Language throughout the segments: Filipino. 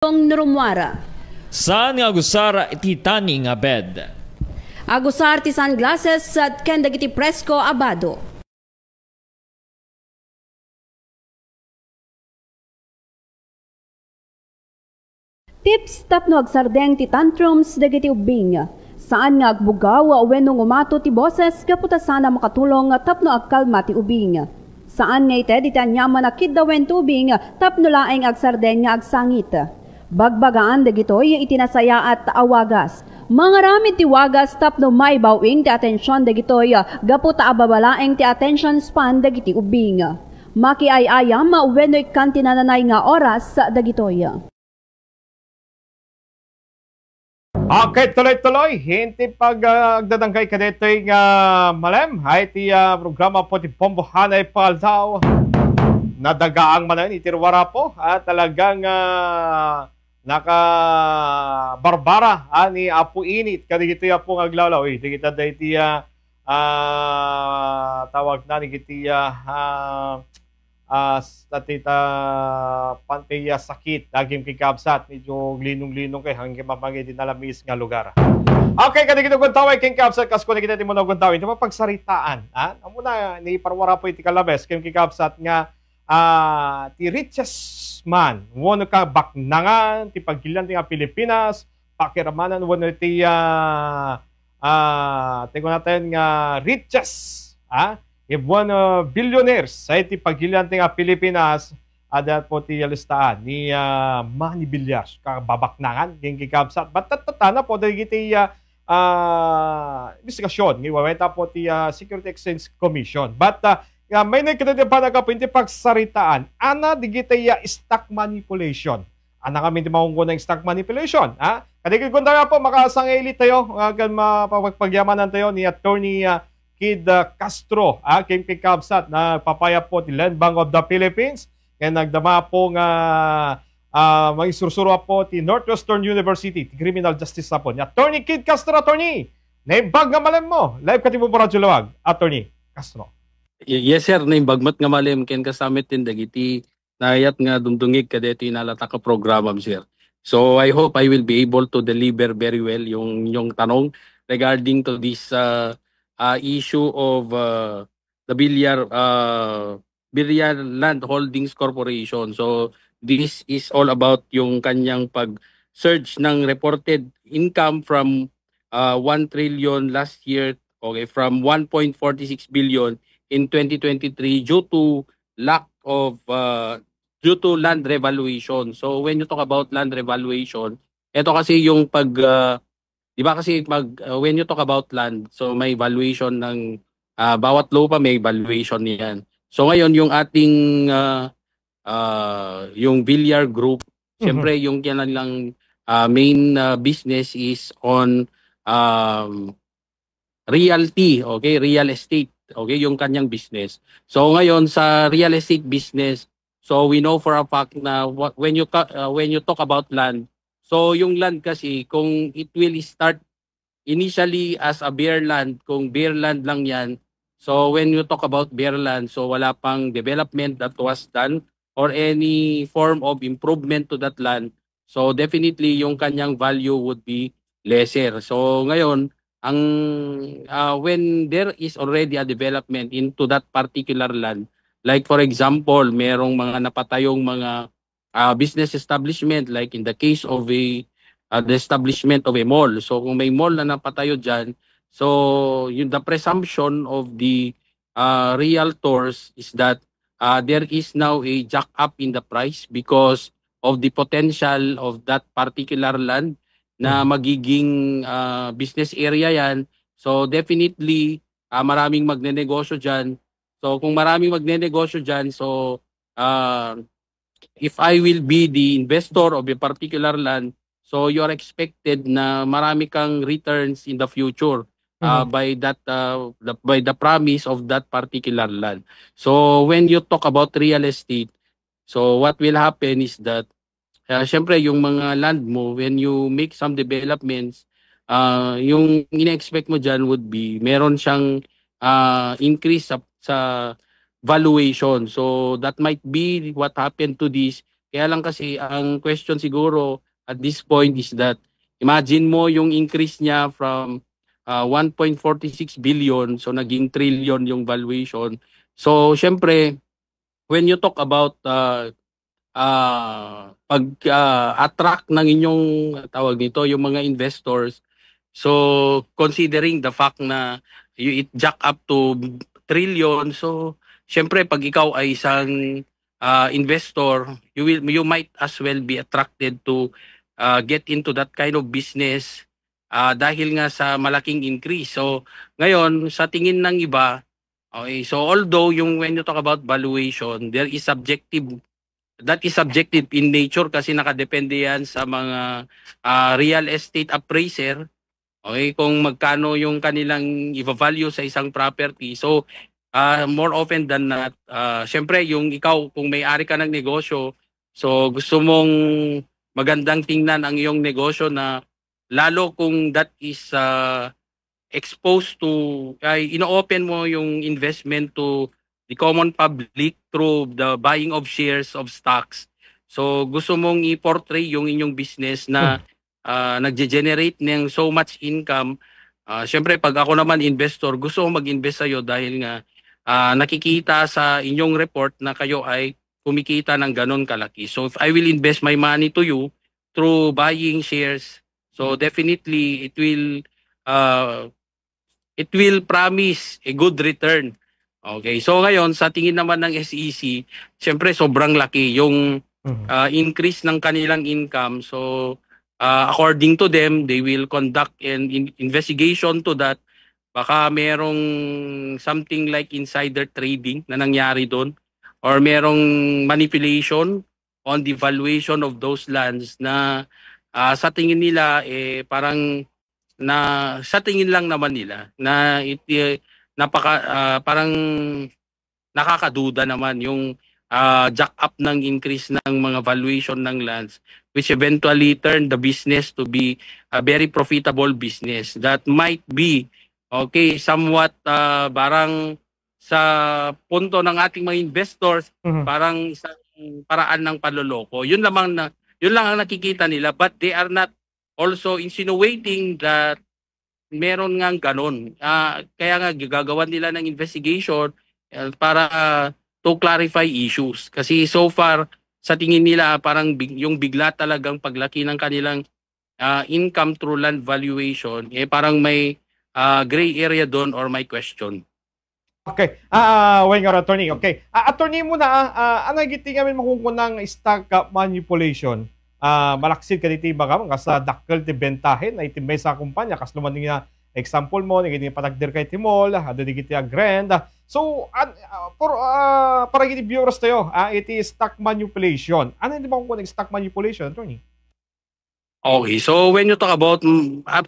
Nurumwara. Saan nga gusara iti tani nga bed? Agusar ti sunglasses at kendag iti presko abado. Tips tapno agsardeng ti tantrums dagiti ubing. Saan nga agbugaw wenno ngumato ti boses kaputasan na makatulong tapno agkalma ti ubing. Saan nga ite di tanyaman na kiddawen ti ubing tapno laeng agsardeng nga agsangit. Bagbagaan dagitoy itinasaya at awagas. Mga ramid ti wagas tapno may bawing ti atensyon dagitoy gaputa ababalaeng ti attention span dagiti ubing. Makiayayam wenno ikan tinananay nga oras dagitoy. Okay, tuloy-tuloy. Hindi pagdadangkay ka dito yung malem. Ay ti programa po ti Pombohanay Paldaw. Nadagaang manan itirwara po. At talagang naka-barbara ni Apo Init. Kadigito ya po aglalaw. Di kita da iti tawag na ni kiti tatita pantaya sakit daging kikabsat medyo linong-linong kay hanggang mapangit din nalamis nga lugar. Okay, kadigito guntaway king kabsat kasko ni kita ti mo guntaway ito pagsaritaan amuna ni parwara po iti kalabes king kikabsat nga ti richest man wano ka baknangan ti paggilan ti nga Pilipinas pakiramanan wano ti tingnan natin nga richest Ibuan billionaires sa iti pagilian nga Pilipinas adat po ti listaan ni Manny Villar kababaknangan ging kikabsat batatana po dagiti investigasyon ni waweta po ti Security Exchange Commission but may nakita pa nagapinti pagsaritaan ana digiti stock manipulation ana kami ti maunggo ng stock manipulation kadagiti kun po makasangili tayo agan mapagpagyamanan tayo ni Attorney Kid Castro, king pikabsat na papaya po ti Land Bank of the Philippines kaya nagdama po nga maisursurwa po ti Northwestern University ti Criminal Justice po ni Attorney Kid Castro. Attorney, naimbag nga malem mo live kati mo po radyo lawag Attorney Castro. Yes sir, naimbagmat nga malem ken kasamit tin dagiti nayat nga dumdungig kadeti nalata ka programa sir. So I hope I will be able to deliver very well yung tanong regarding to this issue of the Villar Land Holdings Corporation. So this is all about yung kanyang pag-surge ng reported income from 1 trillion last year, okay, from 1.46 billion in 2023 due to lack of due to land revaluation. So when you talk about land revaluation, ito kasi yung di ba kasi when you talk about land, so may valuation ng bawat lupa may valuation niyan. So ngayon yung ating yung Villar Group, syempre yung kanilang main business is on realty, okay, real estate, okay, yung kanyang business. So ngayon sa real estate business, so we know for a fact na when you talk about land, so yung land kasi kung it will start initially as a bare land, kung bare land lang yan, so when you talk about bare land, so wala pang development that was done or any form of improvement to that land, so definitely yung kanyang value would be lesser. So ngayon, when there is already a development into that particular land, like for example, merong mga napatayong mga business establishment, like in the case of the establishment of a mall. So kung may mall na napatayo dyan, so the presumption of the realtors is that there is now a jack up in the price because of the potential of that particular land na magiging business area yan. So definitely maraming magnenegosyo dyan. So kung maraming magnenegosyo dyan, so if I will be the investor of a particular land, so you are expected na marami kang returns in the future by the promise of that particular land. So when you talk about real estate, so what will happen is that syempre yung mga land mo, when you make some developments, yung ina-expect mo dyan would be meron siyang increase sa valuation. So that might be what happened to this Kaya lang kasi ang question siguro at this point is that imagine mo yung increase niya from 1.46 billion, so naging trillion yung valuation. So syempre when you talk about pag attract ng inyong tawag nito yung mga investors, so considering the fact na it jack up to trillion, so syempre pag ikaw ay isang investor, you might as well be attracted to get into that kind of business dahil nga sa malaking increase. So ngayon sa tingin ng iba, okay, so although yung when you talk about valuation, there is subjective, that is subjective in nature kasi nakadepende yan sa mga real estate appraiser, okay, kung magkano yung kanilang i-value sa isang property. So more often than not, syempre yung ikaw kung may-ari ka ng negosyo, so gusto mong magandang tingnan ang iyong negosyo, na lalo kung that is exposed to, ay ino-open mo yung investment to the common public through the buying of shares of stocks. So gusto mong i-portray yung inyong business na nagge-generate ng so much income. Syempre pag ako naman investor, gusto kong mag-invest sa'yo dahil nga nakikita sa inyong report na kayo ay kumikita ng ganon kalaki. So if I will invest my money to you through buying shares, so definitely it will promise a good return. Okay, so ngayon sa tingin naman ng SEC, syempre sobrang laki yung increase ng kanilang income. So according to them, they will conduct an investigation to that. Baka merong something like insider trading na nangyari doon, or merong manipulation on the valuation of those lands na sa tingin nila parang na sa tingin lang naman nila na parang nakakaduda naman yung jack up ng increase ng mga valuation ng lands, which eventually turn the business to be a very profitable business that might be okay somewhat parang sa punto ng ating mga investors parang isang paraan ng panloloko. Yun lang ang nakikita nila, but they are not also insinuating that meron ngang ganon. Kaya nga gagawan nila ng investigation para to clarify issues. Kasi so far, sa tingin nila parang yung bigla talagang paglaki ng kanilang income through land valuation, parang may gray area doon or may question. Okay. When you're attorney, okay. Attorney muna, ano giti kami makukunang stock manipulation? Malaksid ka diti baga nga sa dakkel ti bentahin na itimay sa kumpanya kas lumaning na example mo nagiti patagder kay timol ado digiti grand. So para giti viewers tayo, iti stock manipulation. Ano hindi makukunang stock manipulation, attorney? Okay, so when you talk about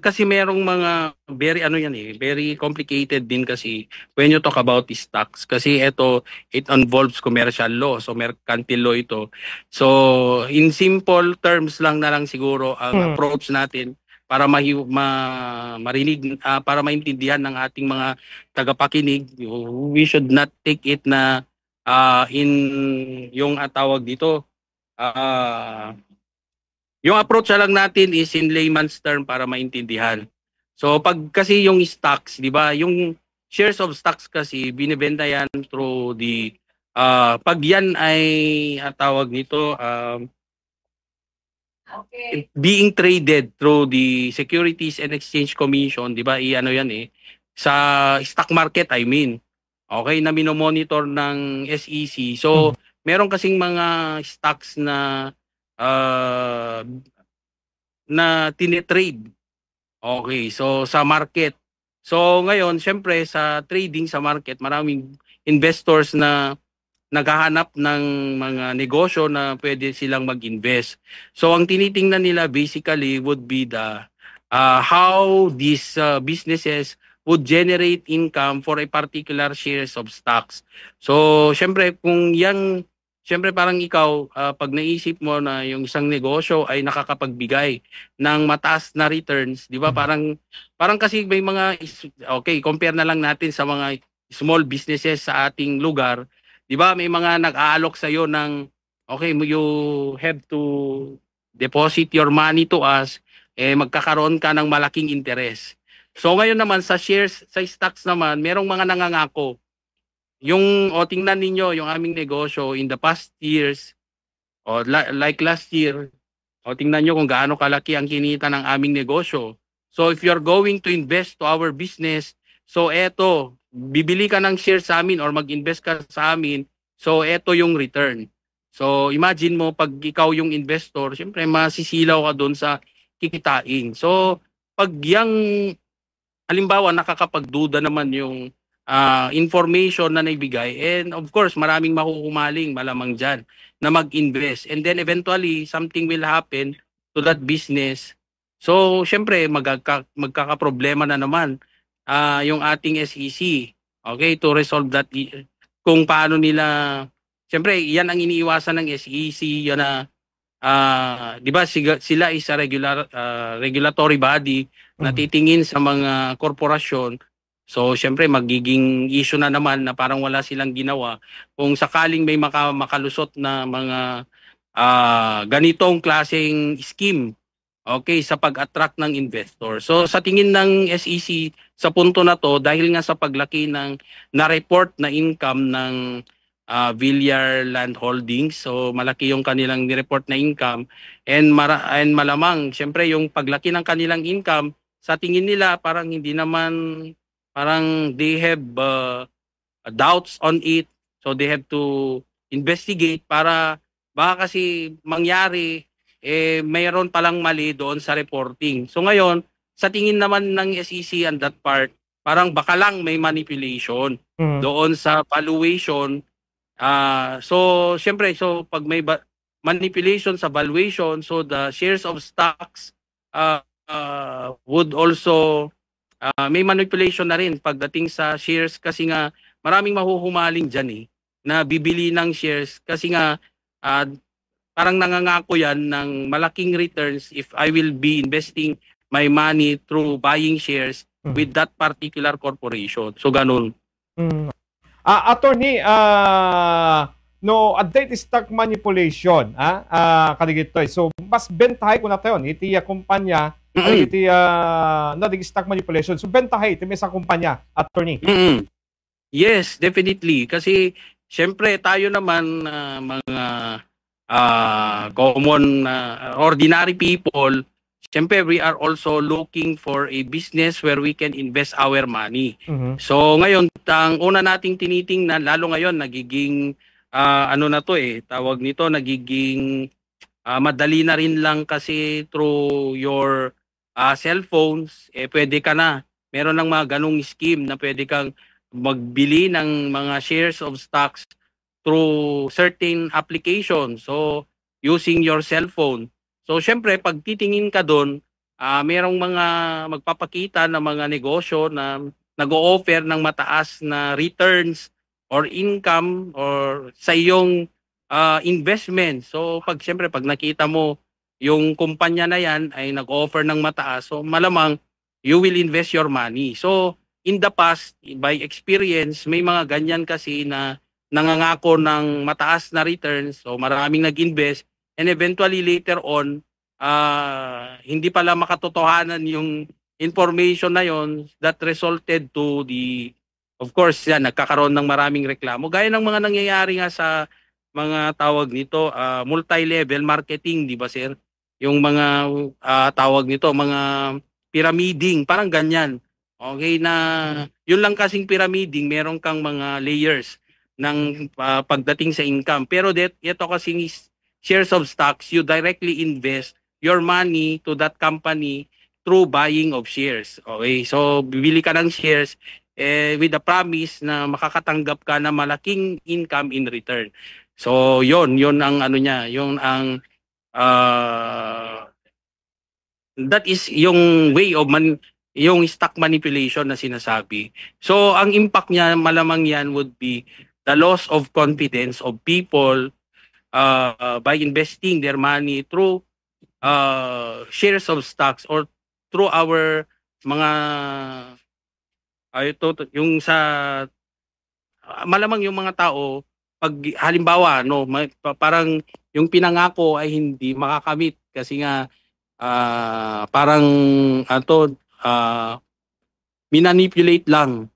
kasi merong mga very complicated din kasi when you talk about the stocks, kasi it involves commercial law, so mercantile law ito. So in simple terms lang na lang siguro ang approach natin para marinig, para maintindihan ng ating mga tagapakinig. We should not take it na in yung tawag dito yung approach lang natin is in layman's term para maintindihan. So pag kasi yung stocks, di ba, yung shares of stocks kasi binibenta yan through the pag yan ay tawag nito being traded through the Securities and Exchange Commission, di ba? Iano yan sa stock market, I mean. Okay, na minomonitor ng SEC. So meron kasing mga stocks na tinitrade. Okay, so sa market. So ngayon, syempre sa trading sa market, maraming investors na naghahanap ng mga negosyo na pwede silang mag-invest. So ang tinitingnan nila basically would be the how these businesses would generate income for a particular shares of stocks. So syempre kung siyempre parang ikaw, pag naisip mo na yung isang negosyo ay nakakapagbigay ng mataas na returns, di ba? Parang kasi may mga, okay, compare na lang natin sa mga small businesses sa ating lugar. Di ba? May mga nag-aalok sa'yo ng Okay, you have to deposit your money to us, magkakaroon ka ng malaking interest. So ngayon naman sa shares, sa stocks naman, merong mga nangangako. Tingnan ninyo yung aming negosyo in the past years, like last year, tingnan nyo kung gaano kalaki ang kinita ng aming negosyo. So if you're going to invest to our business, so eto, bibili ka ng share sa amin or mag-invest ka sa amin, so eto yung return. So imagine mo pag ikaw yung investor, syempre masisilaw ka doon sa kikitain. So pag halimbawa nakakapagduda naman yung information na naibigay, and of course maraming makukumaling malamang dyan na mag-invest, and then eventually something will happen to that business. So syempre magkakaproblema na naman yung ating SEC, okay, to resolve that, kung paano nila, syempre yan ang iniiwasan ng SEC, yan na di ba sila is a regulatory body na titingin sa mga korporasyon. So syempre magiging issue na naman na parang wala silang ginawa kung sakaling may makalusot na mga ganitong klaseng scheme, okay, sa pag-attract ng investor. So sa tingin ng SEC sa punto na to, dahil nga sa paglaki ng na-report na income ng Villar Land Holdings, so malaki yung kanilang ni-report na income, and malamang syempre yung paglaki ng kanilang income, sa tingin nila parang hindi naman, parang they have doubts on it, so they have to investigate para baka kasi mangyari mayroon palang mali doon sa reporting. So ngayon, sa tingin naman ng SEC on that part, parang baka lang may manipulation doon sa valuation. So syempre, so pag may manipulation sa valuation, so the shares of stocks would also may manipulation na rin pagdating sa shares, kasi nga maraming mahuhumaling dyan na bibili ng shares kasi nga parang nangangako yan ng malaking returns if I will be investing my money through buying shares with that particular corporation. So ganun. Attorney, no, update stock manipulation, kaligitoy. So, mas bentahay ko na tayo, iti kumpanya, iti nadig stock manipulation. So, bentahay, iti sa kumpanya, attorney. Yes, definitely. Kasi, syempre, tayo naman, mga common, ordinary people, syempre, we are also looking for a business where we can invest our money. So ngayon, ang una nating tinitingnan, lalo ngayon, nagiging, ano na to tawag nito, nagiging madali na rin lang kasi through your cellphones, pwede ka na. Meron ng mga ganong scheme na pwede kang magbili ng mga shares of stocks through certain applications. So, using your cellphone. So, syempre, pag titingin ka doon, merong mga magpapakita na mga negosyo na nag-o-offer ng mataas na returns or income or sa iyong investment. So, syempre, pag nakita mo yung kumpanya na yan ay nag-offer ng mataas, so malamang you will invest your money. So, in the past, by experience, may mga ganyan kasi na nangangako ng mataas na returns, so maraming nag-invest, and eventually later on, hindi pala makatotohanan yung information na yon that resulted to of course, yan, nagkakaroon ng maraming reklamo. Gaya ng mga nangyayari nga sa mga tawag nito, multi-level marketing, di ba sir? Yung mga tawag nito, mga pyramiding, parang ganyan. Okay, na yun lang kasing pyramiding, meron kang mga layers ng pagdating sa income. Pero ito kasing shares of stocks, you directly invest your money to that company through buying of shares. Okay, so bibili ka ng shares with the promise na makakatanggap ka na malaking income in return. So yon ang ano niya, yung ang that is yung way of yung stock manipulation na sinasabi. So ang impact niya malamang yan would be the loss of confidence of people by investing their money through shares of stocks or through our mga yung sa malamang yung mga tao pag halimbawa parang yung pinangako ay hindi makakamit kasi nga parang minanipulate lang.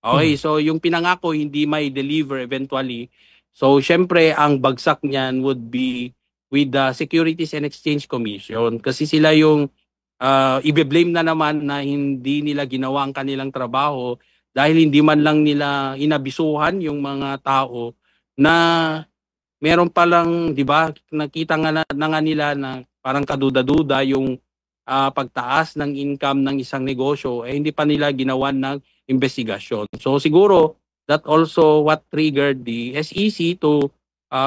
Okay, so yung pinangako hindi may deliver eventually. So syempre ang bagsak niyan would be with the Securities and Exchange Commission kasi sila yung ibe-blame na naman na hindi nila ginawa ang kanilang trabaho dahil hindi man lang nila inabisuhan yung mga tao na meron palang, 'di ba, nakita nga nila na parang kaduda-duda yung pagtaas ng income ng isang negosyo hindi pa nila ginawan ng investigasyon. So siguro that also what triggered the SEC to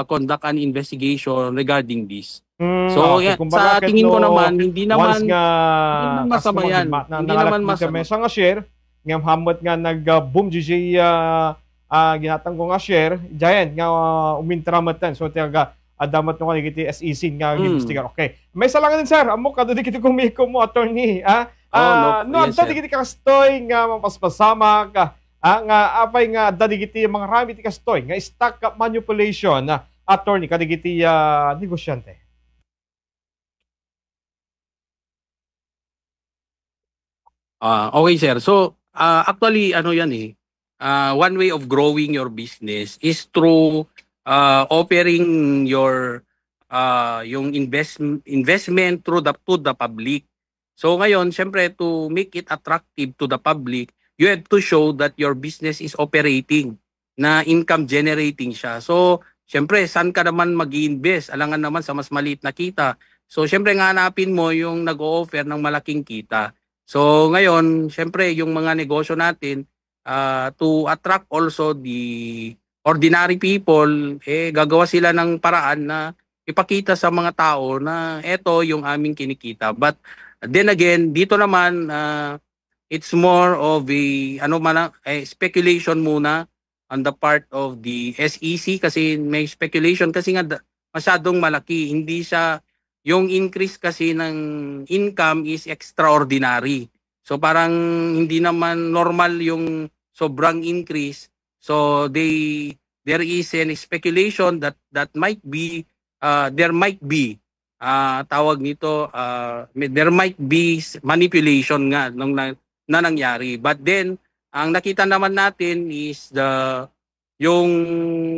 conduct an investigation regarding this. So okay. yan, sa tingin ko naman hindi naman masama yan. Hindi naman masama. Sa nga share, ngam hamot nga nag-boom GJ ginatang ko nga share, giant nga umintramatan. So tiyaga adamat no kanigiti SEC nga investigar. Okay. May salangan din sir, amo kadto dikiti kumiko mo attorney. No, yes, dadi kiti kastoy nga mapaspasama ka. Nga apay nga dadi kiti mga rami ti kastoy nga stock manipulation attorney kadigiti negosyante. Okay sir. So actually yan one way of growing your business is through offering your yung investment to the public. So ngayon, syempre to make it attractive to the public, you have to show that your business is operating, na income generating siya. So syempre, saan ka naman mag-i-invest? Alangan naman sa mas maliit na kita. So syempre nga hanapin mo yung nag-o-offer ng malaking kita. So ngayon, syempre yung mga negosyo natin to attract also the ordinary people, gagawa sila ng paraan na ipakita sa mga tao na eto yung aming kinikita. But then again, dito naman it's more of a speculation muna on the part of the SEC kasi may speculation kasi nga masyadong malaki. Hindi siya, yung increase kasi ng income is extraordinary. So parang hindi naman normal yung sobrang increase. So there is an speculation that might be there might be there might be manipulation nga na nangyari. But then ang nakita naman natin is yung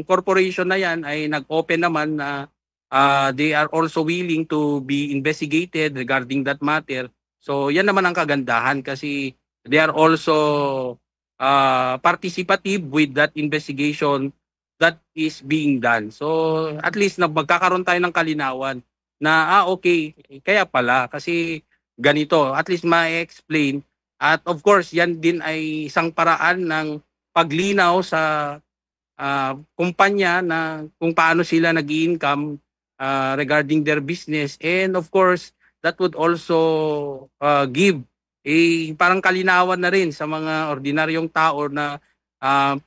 corporation na yan ay nag-open naman na they are also willing to be investigated regarding that matter. So yan naman ang kagandahan kasi they are also participative with that investigation that is being done. So at least magkakaroon tayo ng kalinawan na okay, kaya pala kasi ganito, at least ma-explain. At of course, yan din ay isang paraan ng paglinaw sa kumpanya na kung paano sila nag-i-income regarding their business. And of course, that would also give parang kalinawan na rin sa mga ordinaryong tao na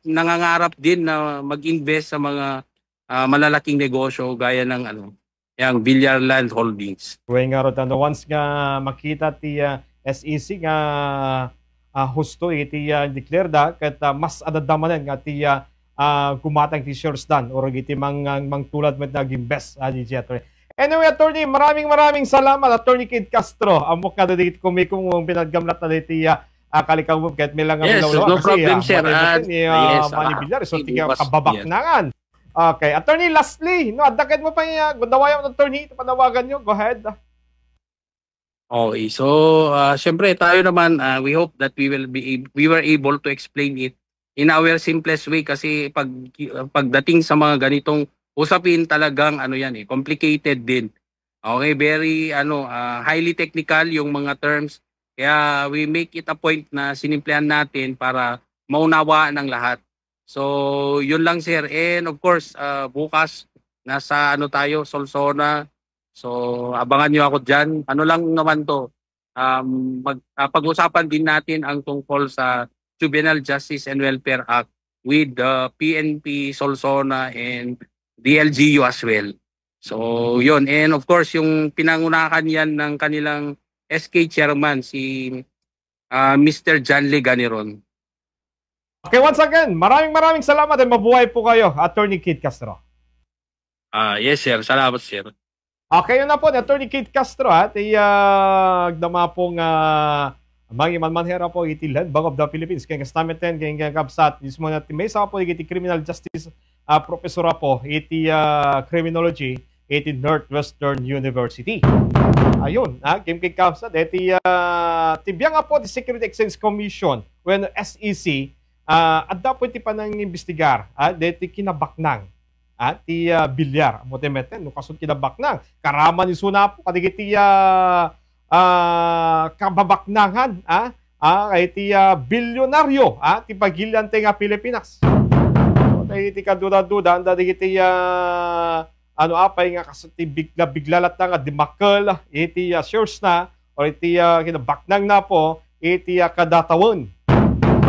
nangangarap din na mag-invest sa mga malalaking negosyo gaya ng yung Villar Land Holdings. Nga ro once nga makita ti SEC nga husto iti declare da ket mas adadamanen nga ti gumatang ti shares dan or iti mangtulad met nag-invest DJ attorney. Anyway, attorney, maraming salamat attorney Kid Castro. Amok ka dito kumikong pinaggamlat na iti kalikaw mo ket milang yes, no problem sir. Yes, Manny Villar so tiga kababaknangan. Okay, attorney, lastly, adakit mo pa gudawayan attorney panawagan nyo. Go ahead. Okay, so syempre tayo naman we hope that we were able to explain it in our simplest way kasi pagdating sa mga ganitong usapin talagang complicated din. Okay, very highly technical yung mga terms. Kaya we make it a point na sinimplihan natin para maunawaan ng lahat. So, yun lang sir. And of course, bukas nasa tayo, Solsona. So, abangan nyo ako dyan. Ano lang naman to, pag-usapan din natin ang tungkol sa Juvenile Justice and Welfare Act with the PNP, Solsona, and DLGU as well. So, yun. And of course, yung pinangunahan yan ng kanilang SK chairman, si Mr. John Leganiron. Okay, once again, maraming salamat at mabuhay po kayo, Attorney Kit Castro. Yes, sir. Salamat, sir. Okay, yun na po, Attorney Kit Castro, at dama pong manhera po iti Land Bank of the Philippines, kaya kastameten, kaya kapsat, ismo na timesa po, iti Criminal Justice Professor po, iti Criminology, iti Northwestern University. Ayun, game kay kapsat, iti tibiyang po, the Security Exchange Commission, when SEC, at dapat iti panang imbestigar, deti kinabaknang, ti bilyar, motemeten, no kasod kinabaknang, karaman ni suna po, kadigiti kababaknangan, iti bilyonaryo, ti pagiliante nga Pilipinas. So, iti kaduda-duda, anda digiti apay nga kasod ti biglalat na nga dimakal, iti shares na, o iti kinabaknang na po, iti kadatawan.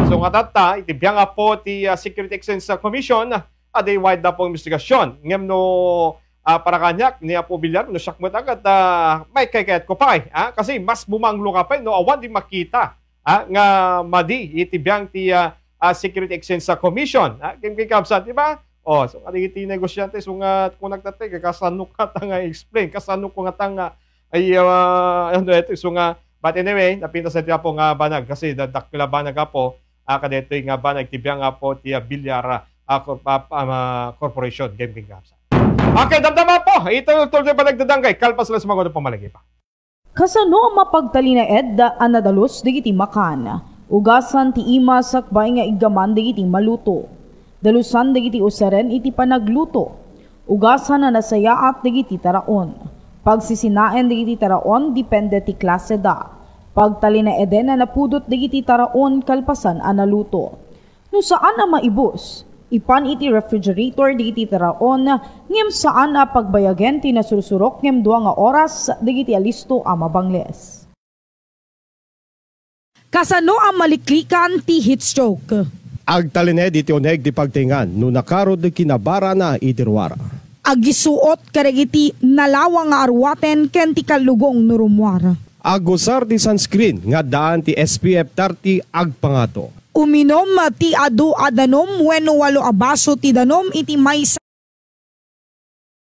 So nga tata, itibiyang po ti Security Exchange Commission, aday wide na po investigasyon. Ngem no para kanyak, niya po bilyar, no siyak mo agad, may kayat ko pa kasi mas bumanglo ka pa, no awan di makita nga madi, itibiyang ti Security Exchange Commission. Kim kikabsat, di ba? O, so kadikiti negosyante, so nga kung nagtatay, kasano ka nga explain, kasano ko nga tanga, ay, so nga, but anyway, napinta sa tiya po nga banag, kasi dakila banag po, kadeto nga ba nagtibiyang po ti Bilyar Corporation Game King Kapsa. Okay, damdama po. Ito tuloy pa nagdadangkay. Kalpas lang sa mga pamalagi pa. Kasano mapagtali na edda anadalos digiti makan. Ugasan ti ima sakbay nga igaman digiti maluto. Dalusan digiti usaren iti panagluto. Ugasan na nasayaat digiti taraon. Pagsisinaen digiti taraon depende ti klase da. Pagtali na eden na napudot digiti taraon kalpasan analuto. No saan na maibos? Ipan iti refrigerator digiti taraon ngem saan na pagbayagen ti nasursurok ngem 2 nga oras digiti alisto a mabangles. Kasano ang maliklikan ti heat stroke? Agtalined iti oneg di pagtingan no nakarod di kinabara na itirwara. Agisuot karigiti nalawang nga arwaten ken ti kalugong nurumwara. Agusar di sunscreen nga daan ti SPF 30 agpangato. Uminom ti adu adanom wenno 8 abaso ti danom iti maysa